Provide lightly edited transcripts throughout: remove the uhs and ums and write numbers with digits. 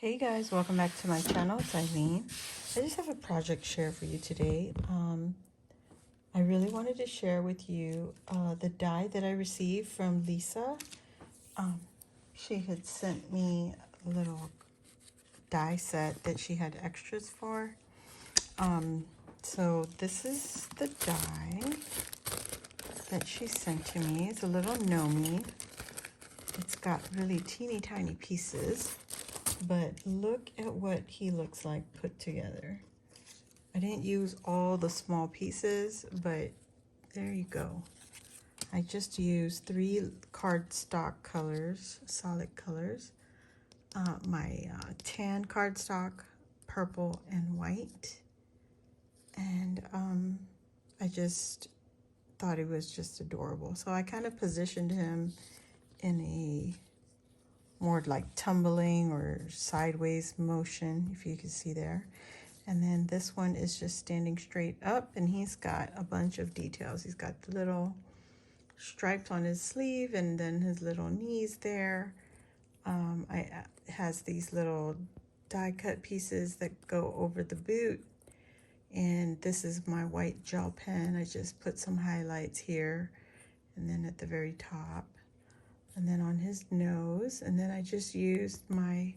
Hey guys, welcome back to my channel. It's Eileen. I just have a project share for you today. I really wanted to share with you the die that I received from Lisa. She had sent me a little die set that she had extras for. So this is the die that she sent to me. It's a little Nomi. It's got really teeny tiny pieces. But look at what he looks like put together. I didn't use all the small pieces, but there you go. I just used 3 cardstock colors, solid colors. My tan cardstock, purple and white. And I just thought he was just adorable. So I kind of positioned him in a more like tumbling or sideways motion, if you can see there. And then this one is just standing straight up, and he's got a bunch of details. He's got the little stripes on his sleeve and then his little knees there. Has these little die cut pieces that go over the boot. And this is my white gel pen. I just put some highlights here and then at the very top. And then on his nose, and then I just used my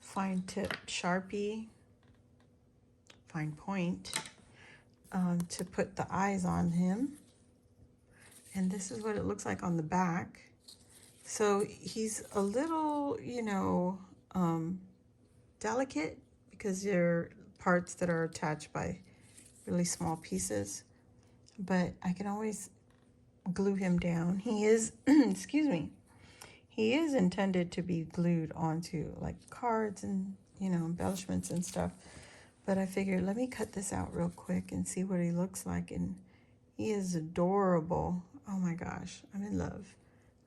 fine tip Sharpie, fine point, to put the eyes on him. And this is what it looks like on the back. So he's a little, delicate because they're parts that are attached by really small pieces. But I can always glue him down. He is, excuse me, he is intended to be glued onto like cards and, embellishments and stuff. But I figured, let me cut this out real quick and see what he looks like. And he is adorable. Oh my gosh, I'm in love.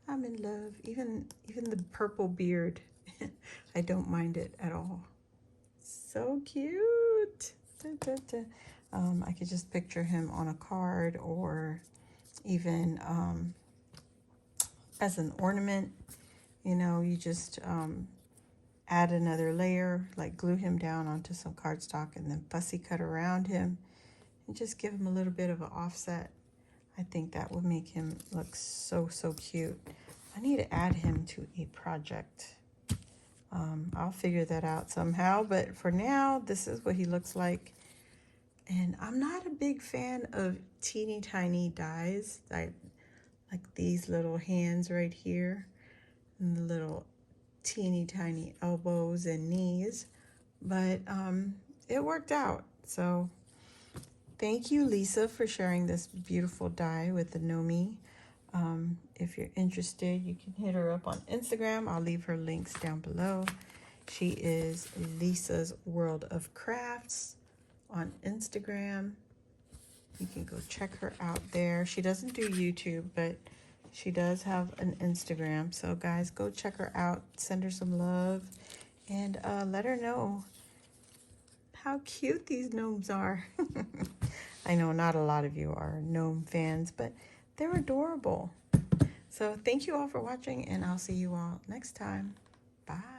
I'm in love. Even the purple beard, I don't mind it at all. So cute. Da, da, da. I could just picture him on a card or even as an ornament. You just add another layer, like glue him down onto some cardstock and then fussy cut around him and just give him a little bit of an offset. I think that would make him look so cute. I need to add him to a project. I'll figure that out somehow, but for now, this is what he looks like. And I'm not a big fan of teeny tiny dies, like these little hands right here and the little teeny tiny elbows and knees, but it worked out. So thank you, Lisa, for sharing this beautiful die with the Nomi. If you're interested, you can hit her up on Instagram. I'll leave her links down below. She is Lisa's World of Crafts on Instagram. You can go check her out there. She doesn't do YouTube, but she does have an Instagram. So guys, go check her out. Send her some love and let her know how cute these gnomes are. I know not a lot of you are gnome fans, but they're adorable. So thank you all for watching, and I'll see you all next time. Bye.